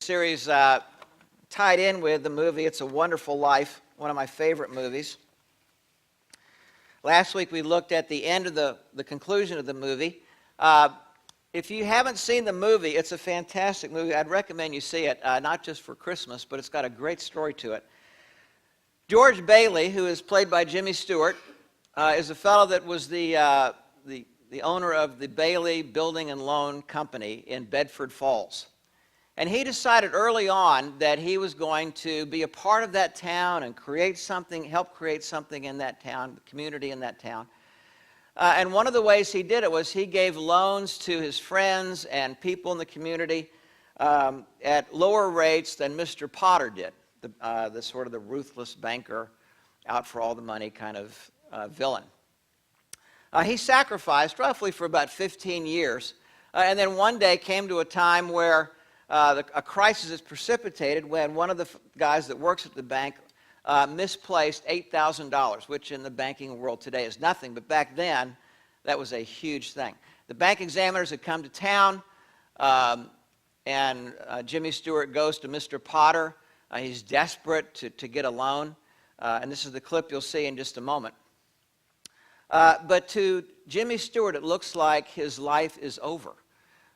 series tied in with the movie It's a Wonderful Life, one of my favorite movies. Last week we looked at the end of the conclusion of the movie. If you haven't seen the movie, it's a fantastic movie. I'd recommend you see it, not just for Christmas, but it's got a great story to it. George Bailey, who is played by Jimmy Stewart, is a fellow that was the owner of the Bailey Building and Loan Company in Bedford Falls. And he decided early on that he was going to be a part of that town and create something, help create something in that town, the community in that town. And one of the ways he did it was he gave loans to his friends and people in the community at lower rates than Mr. Potter did, the sort of the ruthless banker, out for all the money kind of villain. He sacrificed roughly for about 15 years, and then one day came to a time where a crisis is precipitated when one of the guys that works at the bank misplaced $8,000, which in the banking world today is nothing, but back then that was a huge thing. The bank examiners had come to town, and Jimmy Stewart goes to Mr. Potter. He's desperate to get a loan, and this is the clip you'll see in just a moment. But to Jimmy Stewart, it looks like his life is over.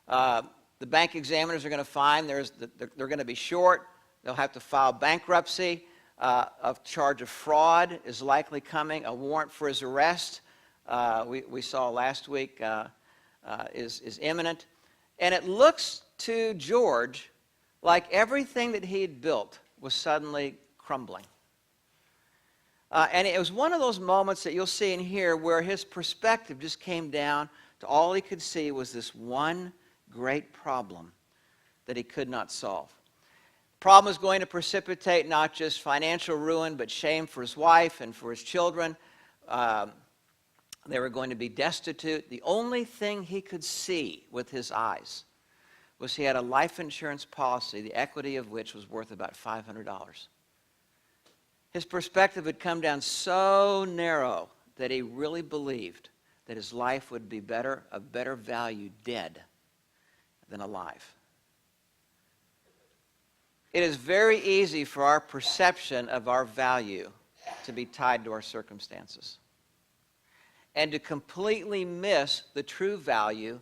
The bank examiners are going to find they're going to be short. They'll have to file bankruptcy. A charge of fraud is likely coming. A warrant for his arrest, we saw last week, is imminent. And it looks to George like everything that he had built was suddenly crumbling. And it was one of those moments that you'll see in here where his perspective just came down to all he could see was this one great problem that he could not solve. The problem was going to precipitate not just financial ruin, but shame for his wife and for his children. They were going to be destitute. The only thing he could see with his eyes was he had a life insurance policy, the equity of which was worth about $500. His perspective had come down so narrow that he really believed that his life would be of better value dead than alive. It is very easy for our perception of our value to be tied to our circumstances and to completely miss the true value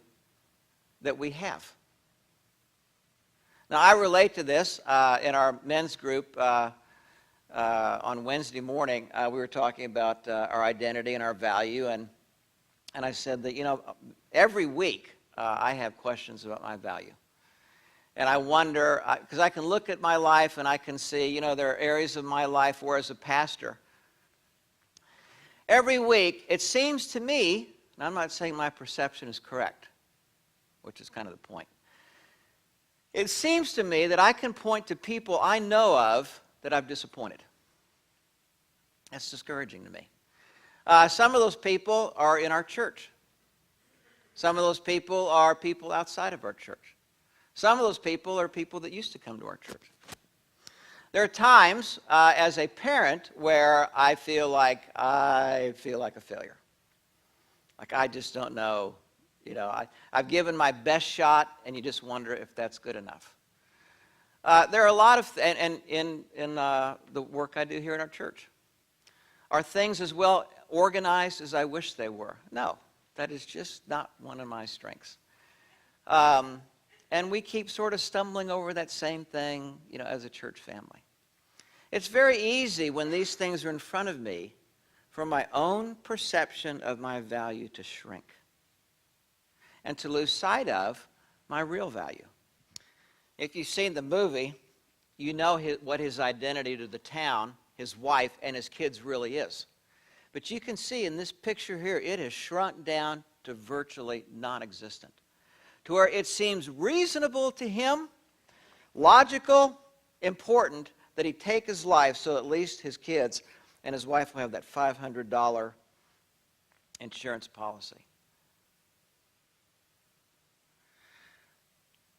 that we have. Now, I relate to this in our men's group. On Wednesday morning, we were talking about our identity and our value, and I said that, every week I have questions about my value. And I wonder, because I can look at my life and I can see, there are areas of my life where as a pastor, every week it seems to me, and I'm not saying my perception is correct, which is kind of the point. It seems to me that I can point to people I know of that I've disappointed. That's discouraging to me. Some of those people are in our church. Some of those people are people outside of our church. Some of those people are people that used to come to our church. There are times as a parent where I feel like a failure. Like I just don't know. I've given my best shot, and you just wonder if that's good enough. There are a lot of, and in the work I do here in our church, are things as well organized as I wish they were? No, that is just not one of my strengths. And we keep sort of stumbling over that same thing, as a church family. It's very easy when these things are in front of me for my own perception of my value to shrink and to lose sight of my real value. If you've seen the movie, you know what his identity to the town, his wife, and his kids really is. But you can see in this picture here, it has shrunk down to virtually non-existent, to where it seems reasonable to him, logical, important, that he take his life so at least his kids and his wife will have that $500 insurance policy.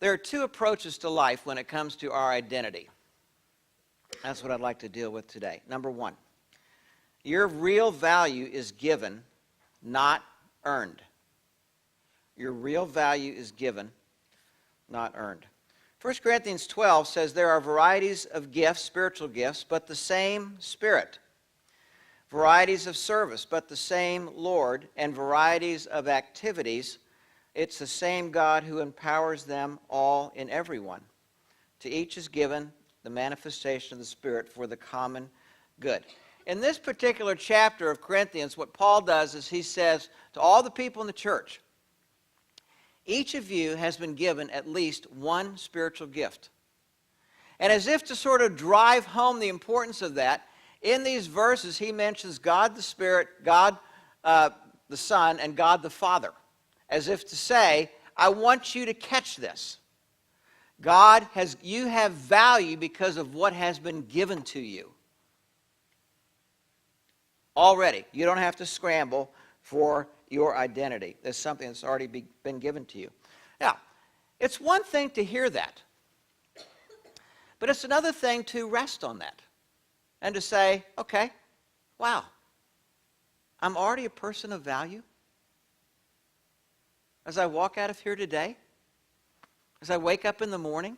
There are two approaches to life when it comes to our identity. That's what I'd like to deal with today. Number one, your real value is given, not earned. Your real value is given, not earned. 1 Corinthians 12 says there are varieties of gifts, spiritual gifts, but the same Spirit. Varieties of service, but the same Lord. And varieties of activities, it's the same God who empowers them all in everyone. To each is given the manifestation of the Spirit for the common good. In this particular chapter of Corinthians, what Paul does is he says to all the people in the church, each of you has been given at least one spiritual gift. And as if to sort of drive home the importance of that, in these verses he mentions God the Spirit, God the Son, and God the Father. As if to say, I want you to catch this. You have value because of what has been given to you. Already. You don't have to scramble for your identity. There's something that's already been given to you. Now, it's one thing to hear that. But it's another thing to rest on that. And to say, okay, wow, I'm already a person of value. As I walk out of here today, as I wake up in the morning,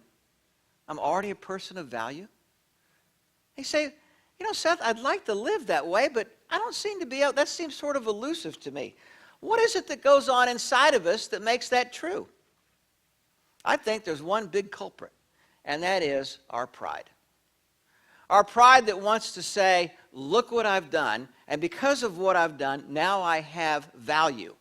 I'm already a person of value. You say, Seth, I'd like to live that way, but I don't seem to be able, that seems sort of elusive to me. What is it that goes on inside of us that makes that true? I think there's one big culprit, and that is our pride. Our pride that wants to say, look what I've done, and because of what I've done, now I have value.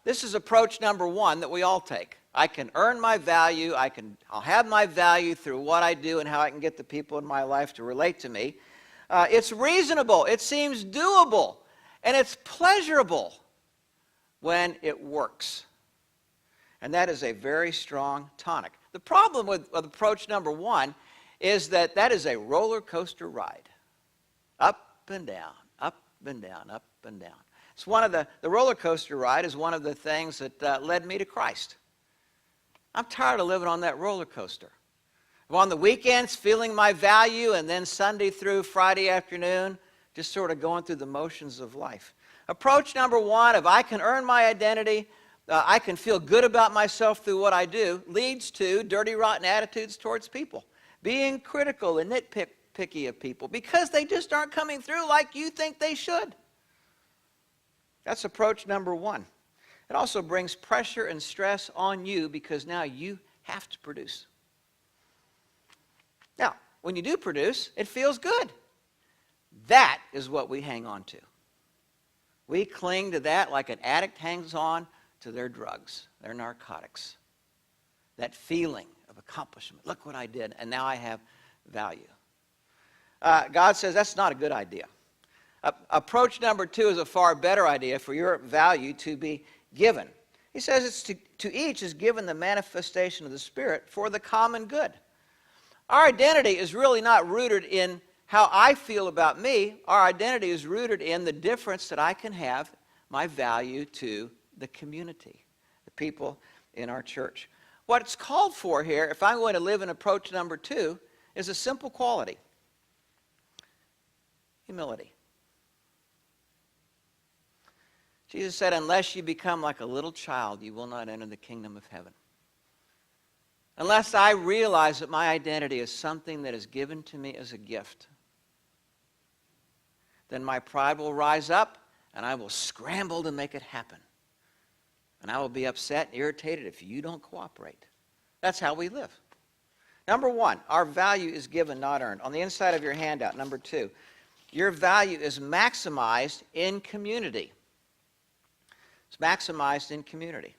This is approach number one that we all take. I can earn my value, I'll have my value through what I do and how I can get the people in my life to relate to me. It's reasonable, it seems doable, and it's pleasurable when it works. And that is a very strong tonic. The problem with approach number one is that is a roller coaster ride. Up and down, up and down, up and down. It's one of the roller coaster ride is one of the things that led me to Christ. I'm tired of living on that roller coaster. I'm on the weekends feeling my value, and then Sunday through Friday afternoon, just sort of going through the motions of life. Approach number one, if I can earn my identity, I can feel good about myself through what I do, leads to dirty, rotten attitudes towards people. Being critical and nitpicky of people because they just aren't coming through like you think they should. That's approach number one. It also brings pressure and stress on you because now you have to produce. Now, when you do produce, it feels good. That is what we hang on to. We cling to that like an addict hangs on to their drugs, their narcotics. That feeling of accomplishment. Look what I did, and now I have value. God says that's not a good idea. Approach number two is a far better idea for your value to be given. He says it's to each is given the manifestation of the Spirit for the common good. Our identity is really not rooted in how I feel about me. Our identity is rooted in the difference that I can have, my value to the community, the people in our church. What's called for here, if I'm going to live in approach number two, is a simple quality. Humility. Jesus said, unless you become like a little child, you will not enter the kingdom of heaven. Unless I realize that my identity is something that is given to me as a gift, then my pride will rise up and I will scramble to make it happen. And I will be upset and irritated if you don't cooperate. That's how we live. Number one, our value is given, not earned. On the inside of your handout, number two, your value is maximized in community. It's maximized in community.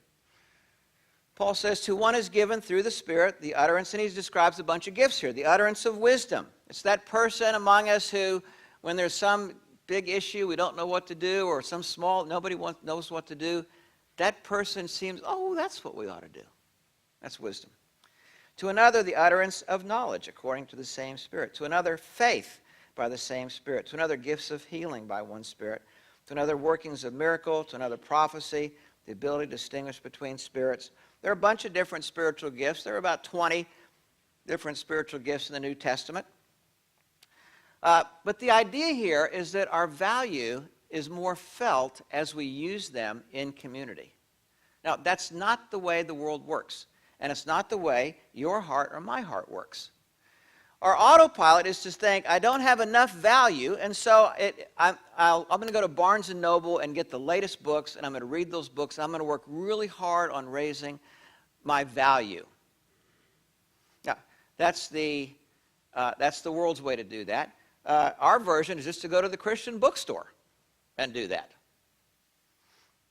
Paul says, to one is given through the Spirit the utterance, and he describes a bunch of gifts here. The utterance of wisdom. It's that person among us who, when there's some big issue, we don't know what to do, or some small, nobody knows what to do, that person seems, oh, that's what we ought to do. That's wisdom. To another, the utterance of knowledge, according to the same Spirit. To another, faith by the same Spirit. To another, gifts of healing by one Spirit. To another, workings of miracle. To another, prophecy, the ability to distinguish between spirits. There are a bunch of different spiritual gifts. There are about 20 different spiritual gifts in the New Testament. But the idea here is that our value is more felt as we use them in community. Now, that's not the way the world works. and it's not the way your heart or my heart works. Our autopilot is to think, I don't have enough value, and so I'm going to go to Barnes & Noble and get the latest books, and I'm going to read those books, and I'm going to work really hard on raising my value. Now, that's the world's way to do that. Our version is just to go to the Christian bookstore and do that.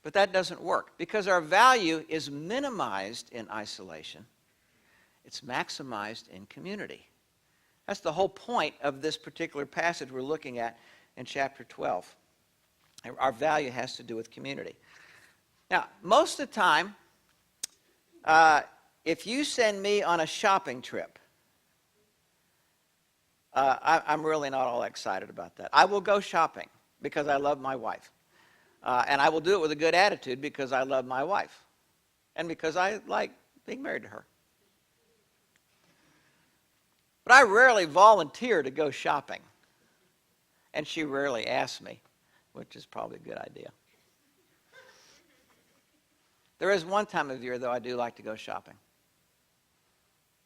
But that doesn't work, because our value is minimized in isolation. It's maximized in community. That's the whole point of this particular passage we're looking at in chapter 12. Our value has to do with community. Now, most of the time, if you send me on a shopping trip, I'm really not all excited about that. I will go shopping because I love my wife. And I will do it with a good attitude because I love my wife. And because I like being married to her. But I rarely volunteer to go shopping. And she rarely asks me, which is probably a good idea. There is one time of year, though, I do like to go shopping.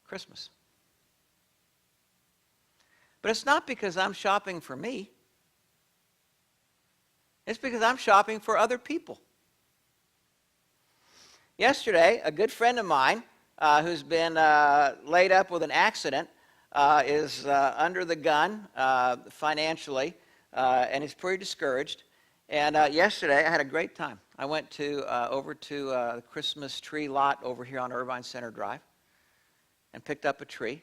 Christmas. But it's not because I'm shopping for me. It's because I'm shopping for other people. Yesterday, a good friend of mine who's been laid up with an accident is under the gun financially, and he's pretty discouraged. And yesterday, I had a great time. I went over to the Christmas tree lot over here on Irvine Center Drive and picked up a tree.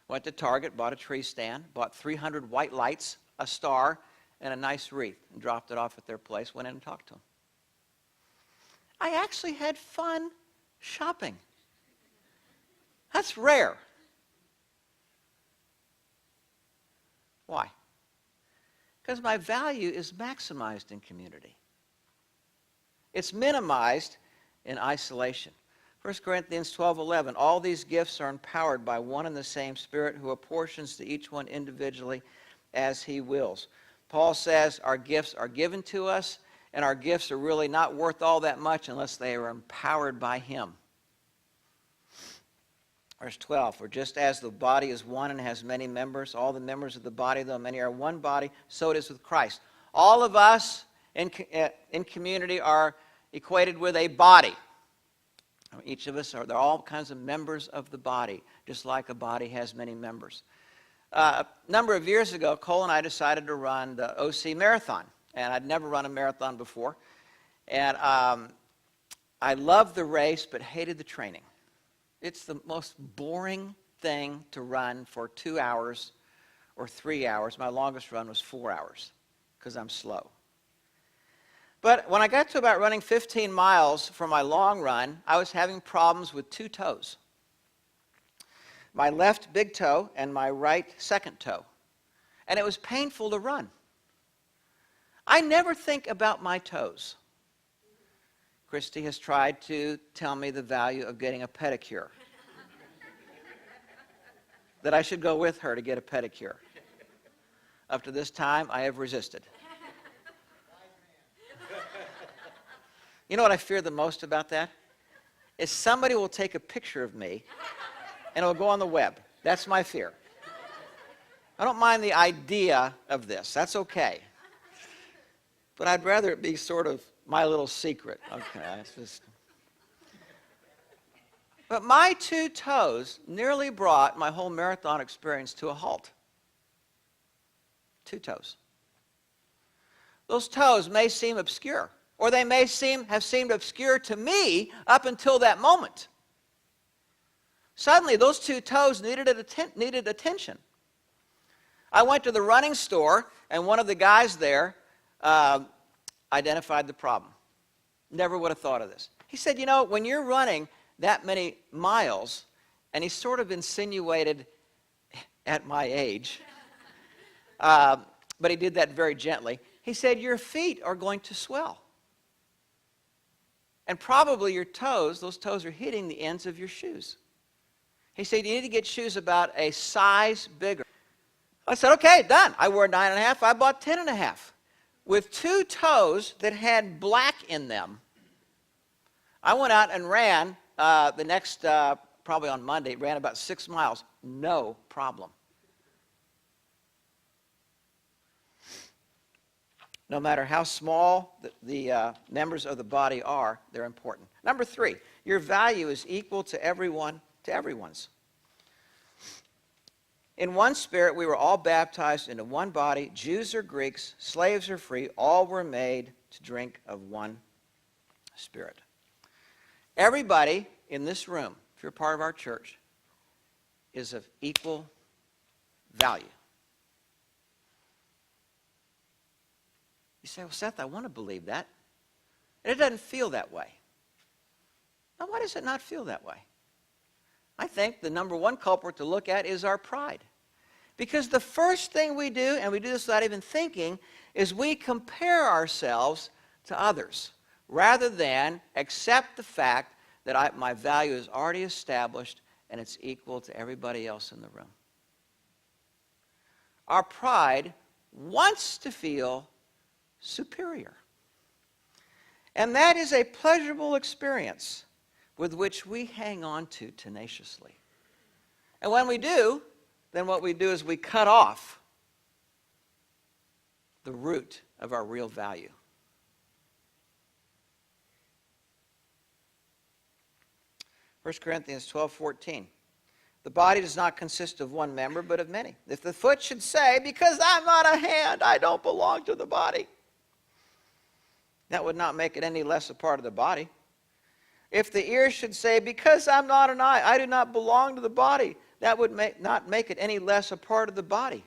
Went to Target, bought a tree stand, bought 300 white lights, a star, and a nice wreath, and dropped it off at their place, went in and talked to them. I actually had fun shopping. That's rare. Why? Because my value is maximized in community. It's minimized in isolation. 1 Corinthians 12:11, all these gifts are empowered by one and the same Spirit who apportions to each one individually as he wills. Paul says our gifts are given to us, and our gifts are really not worth all that much unless they are empowered by him. Verse 12, for just as the body is one and has many members, all the members of the body, though many are one body, so it is with Christ. All of us in community are equated with a body. Each of us they're all kinds of members of the body, just like a body has many members. A number of years ago, Cole and I decided to run the OC Marathon, and I'd never run a marathon before. And I loved the race, but hated the training. It's the most boring thing to run for 2 hours or 3 hours. My longest run was 4 hours because I'm slow. But when I got to about running 15 miles for my long run, I was having problems with 2 toes. My left big toe and my right second toe. And it was painful to run. I never think about my toes. Christy has tried to tell me the value of getting a pedicure. That I should go with her to get a pedicure. Up to this time, I have resisted. You know what I fear the most about that? Is somebody will take a picture of me and it'll go on the web. That's my fear. I don't mind the idea of this. That's okay. But I'd rather it be sort of my little secret. Okay, that's just... But my 2 toes nearly brought my whole marathon experience to a halt. 2 toes. Those toes may seem obscure, or they may have seemed obscure to me up until that moment. Suddenly, those 2 toes needed attention. I went to the running store, and one of the guys there identified the problem. Never would have thought of this. He said, you know, when you're running that many miles, and he sort of insinuated at my age, but he did that very gently. He said, your feet are going to swell. And probably your toes, those toes are hitting the ends of your shoes. He said, you need to get shoes about a size bigger. I said, okay, done. I wore 9.5. I bought 10.5. With 2 toes that had black in them, I went out and ran the next, probably on Monday, ran about 6 miles. No problem. No matter how small the members of the body are, they're important. Number 3, your value is equal to everyone's. In one Spirit, we were all baptized into one body, Jews or Greeks, slaves or free, all were made to drink of one Spirit. Everybody in this room, if you're part of our church, is of equal value. You say, well, Seth, I want to believe that. And it doesn't feel that way. Now, why does it not feel that way? I think the number one culprit to look at is our pride. Because the first thing we do, and we do this without even thinking, is we compare ourselves to others rather than accept the fact that my value is already established and it's equal to everybody else in the room. Our pride wants to feel superior. And that is a pleasurable experience with which we hang on to tenaciously. And when we do, then what we do is we cut off the root of our real value. First Corinthians 12:14. The body does not consist of one member, but of many. If the foot should say, because I'm not a hand, I don't belong to the body, that would not make it any less a part of the body. If the ear should say, because I'm not an eye, I do not belong to the body, that would not make it any less a part of the body.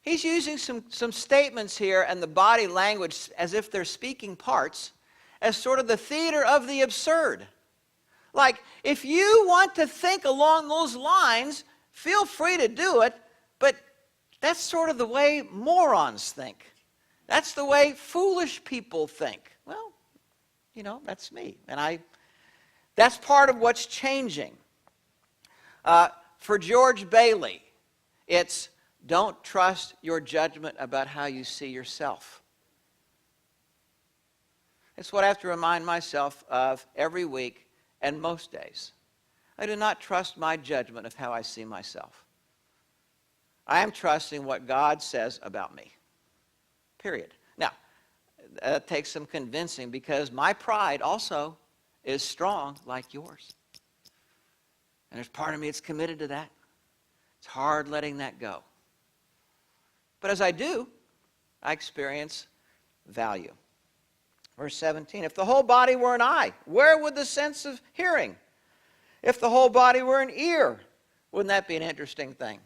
He's using some statements here and the body language as if they're speaking parts, as sort of the theater of the absurd. Like, if you want to think along those lines, feel free to do it, but that's sort of the way morons think. That's the way foolish people think. Well, that's me. And that's part of what's changing. For George Bailey, it's don't trust your judgment about how you see yourself. It's what I have to remind myself of every week and most days. I do not trust my judgment of how I see myself. I am trusting what God says about me. Period. Now, that takes some convincing because my pride also is strong like yours. And there's part of me that's committed to that. It's hard letting that go. But as I do, I experience value. Verse 17, if the whole body were an eye, where would the sense of hearing? If the whole body were an ear, wouldn't that be an interesting thing?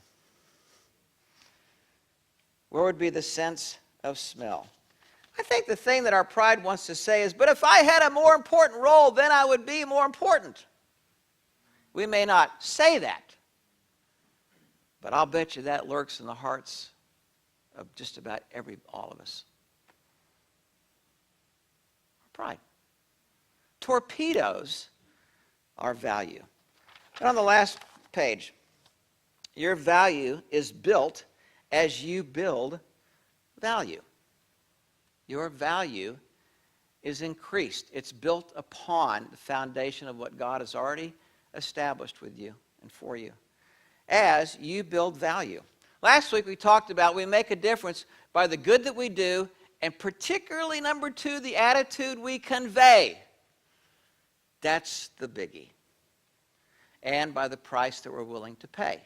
Where would be the sense of smell? I think the thing that our pride wants to say is, but if I had a more important role, then I would be more important. We may not say that, but I'll bet you that lurks in the hearts of just about all of us. Pride. Torpedoes our value. And on the last page, your value is built as you build value. Your value is increased. It's built upon the foundation of what God has already established with you and for you as you build value. Last week we talked about we make a difference by the good that we do, and particularly, number 2, the attitude we convey. That's the biggie. And by the price that we're willing to pay.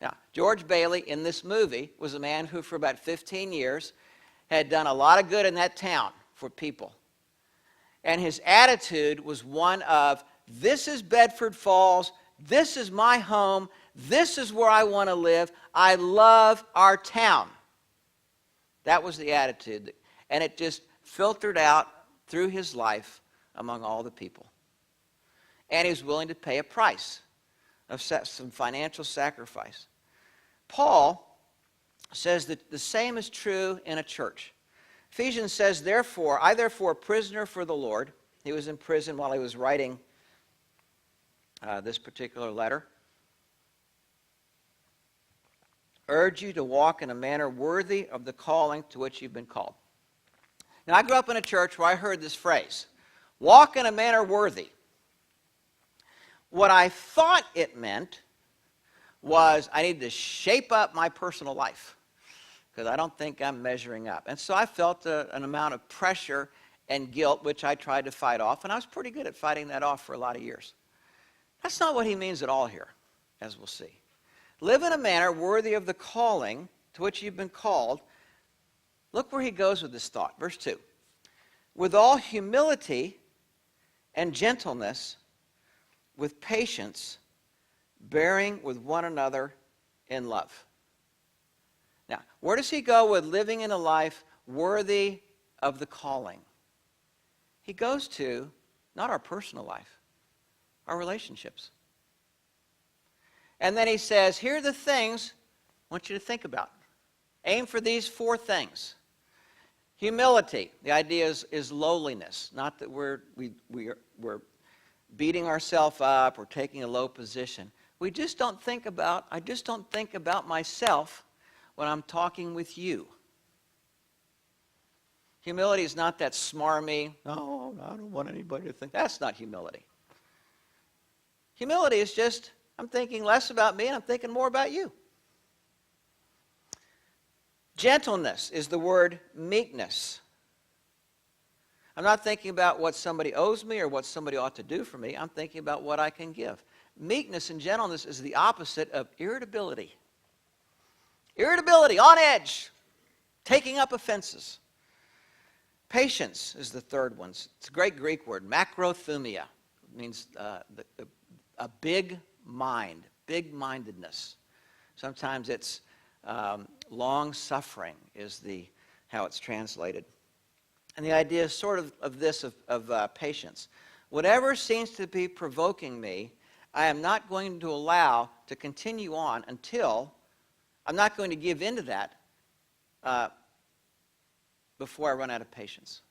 Now, George Bailey in this movie was a man who for about 15 years had done a lot of good in that town for people. And his attitude was one of, this is Bedford Falls, this is my home, this is where I want to live, I love our town. That was the attitude. And it just filtered out through his life among all the people. And he was willing to pay a price of some financial sacrifice. Paul says that the same is true in a church. Ephesians says, therefore, I therefore, a prisoner for the Lord. He was in prison while he was writing this particular letter. Urge you to walk in a manner worthy of the calling to which you've been called. Now, I grew up in a church where I heard this phrase, Walk in a manner worthy. What I thought it meant was I needed to shape up my personal life because I don't think I'm measuring up. And so I felt an amount of pressure and guilt, which I tried to fight off, and I was pretty good at fighting that off for a lot of years. That's not what he means at all here, as we'll see. Live in a manner worthy of the calling to which you've been called. Look where he goes with this thought. Verse 2. With all humility and gentleness, with patience, bearing with one another in love. Now, where does he go with living in a life worthy of the calling? He goes to not our personal life, our relationships. And then he says, here are the things I want you to think about. Aim for these 4 things. Humility. The idea is lowliness. Not that we're beating ourselves up or taking a low position. I just don't think about myself when I'm talking with you. Humility is not that smarmy, no, I don't want anybody to think. That's not humility. Humility is just, I'm thinking less about me and I'm thinking more about you. Gentleness is the word meekness. I'm not thinking about what somebody owes me or what somebody ought to do for me. I'm thinking about what I can give. Meekness and gentleness is the opposite of irritability. Irritability, on edge, taking up offenses. Patience is the third one. It's a great Greek word, macrothumia. It means a big mind, big-mindedness. Sometimes it's long-suffering is how it's translated. And the idea is sort of patience. Whatever seems to be provoking me, I am not going to allow to continue on until I'm not going to give in to that before I run out of patience.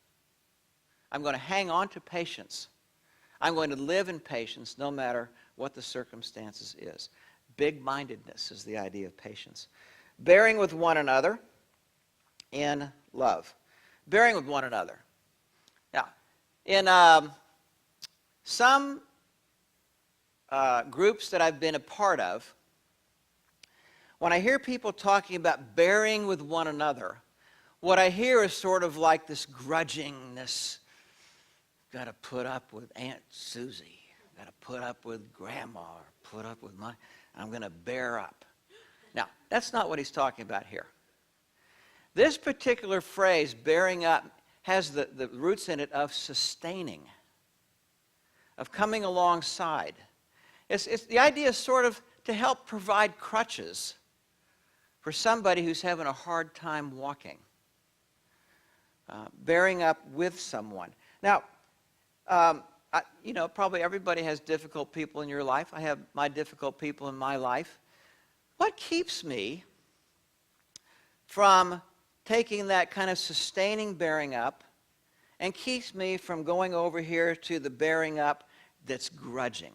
I'm going to hang on to patience. I'm going to live in patience no matter what the circumstances is. Big-mindedness is the idea of patience. Bearing with one another in love. Bearing with one another. Now, in some groups that I've been a part of, when I hear people talking about bearing with one another, what I hear is sort of like this grudgingness. Got to put up with Aunt Susie. Got to put up with Grandma. Or put up with I'm going to bear up. Now, that's not what he's talking about here. This particular phrase, bearing up, has the roots in it of sustaining, of coming alongside. The idea is sort of to help provide crutches for somebody who's having a hard time walking. Bearing up with someone. Now, probably everybody has difficult people in your life. I have my difficult people in my life. What keeps me from taking that kind of sustaining bearing up and keeps me from going over here to the bearing up that's grudging?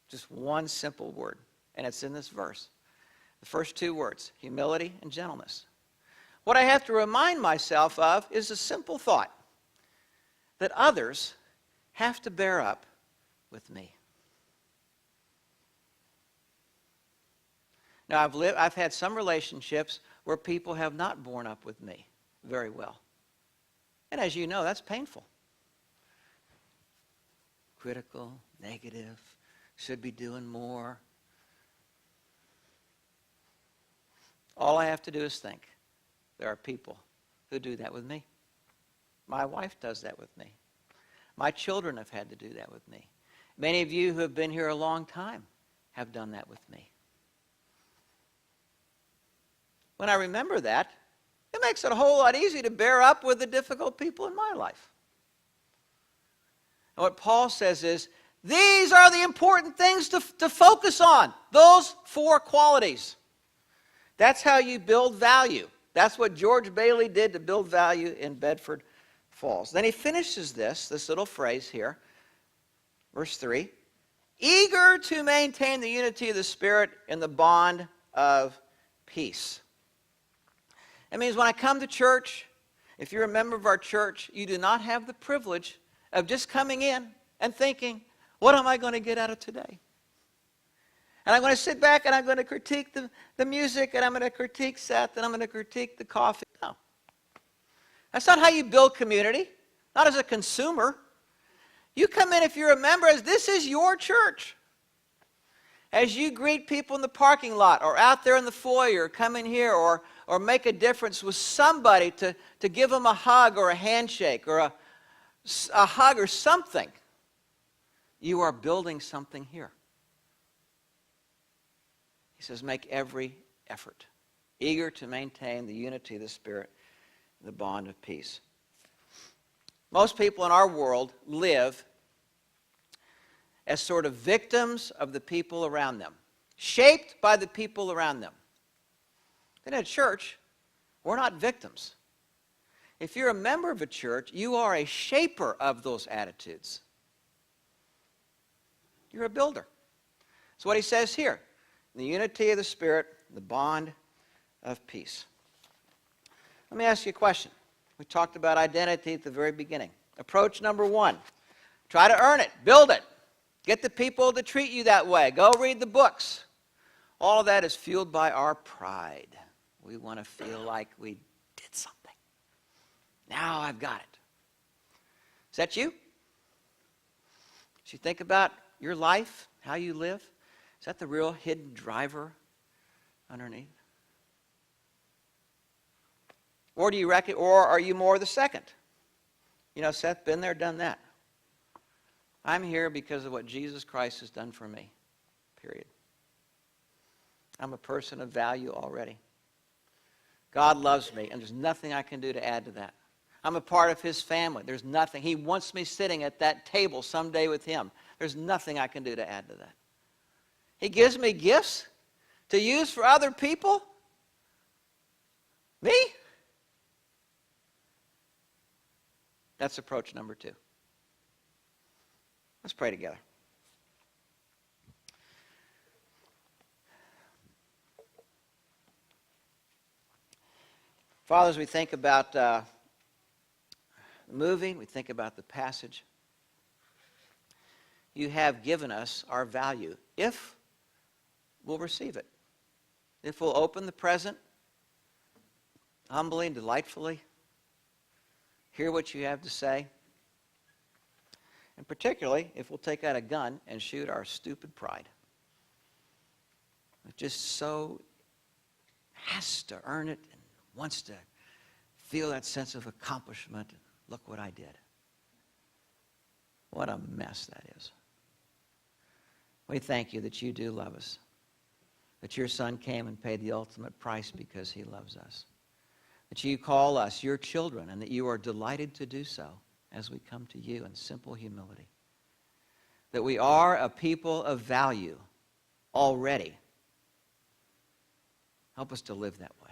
Just one simple word, and it's in this verse. The first 2 words, humility and gentleness. What I have to remind myself of is a simple thought, that others have to bear up with me. Now, I've had some relationships where people have not borne up with me very well. And as you know, that's painful. Critical, negative, should be doing more. All I have to do is think. There are people who do that with me. My wife does that with me. My children have had to do that with me. Many of you who have been here a long time have done that with me. When I remember that, it makes it a whole lot easier to bear up with the difficult people in my life. And what Paul says is, these are the important things to focus on. Those 4 qualities. That's how you build value. That's what George Bailey did to build value in Bedford Falls. Then he finishes this little phrase here, verse 3, eager to maintain the unity of the Spirit in the bond of peace. That means when I come to church If you're a member of our church, you do not have the privilege of just coming in and thinking, what am I going to get out of today? And I'm going to sit back and I'm going to critique the music, and I'm going to critique Seth, and I'm going to critique the coffee. No. That's not how you build community, not as a consumer. You come in, if you're a member, as this is your church. As you greet people in the parking lot or out there in the foyer, come in here or make a difference with somebody to give them a hug or a handshake or a hug or something, you are building something here. He says, make every effort, eager to maintain the unity of the Spirit, the bond of peace. Most people in our world live as sort of victims of the people around them, shaped by the people around them. In a church, we're not victims. If you're a member of a church, you are a shaper of those attitudes. You're a builder. That's what he says here. The unity of the Spirit, the bond of peace. Let me ask you a question. We talked about identity at the very beginning. Approach number 1. Try to earn it. Build it. Get the people to treat you that way. Go read the books. All of that is fueled by our pride. We want to feel like we did something. Now I've got it. Is that you? As you think about your life, how you live, is that the real hidden driver underneath? Or do you reckon, or are you more the second? You know, Seth, been there, done that. I'm here because of what Jesus Christ has done for me, period. I'm a person of value already. God loves me, and there's nothing I can do to add to that. I'm a part of his family. There's nothing. He wants me sitting at that table someday with him. There's nothing I can do to add to that. He gives me gifts to use for other people. Me? That's approach number 2. Let's pray together. Father, as we think about the movie, we think about the passage, you have given us our value if we'll receive it. If we'll open the present humbly and delightfully, hear what you have to say, and particularly if we'll take out a gun and shoot our stupid pride. It just so has to earn it and wants to feel that sense of accomplishment. Look what I did. What a mess that is. We thank you that you do love us, that your Son came and paid the ultimate price because he loves us, that you call us your children, and that you are delighted to do so as we come to you in simple humility, that we are a people of value already. Help us to live that way.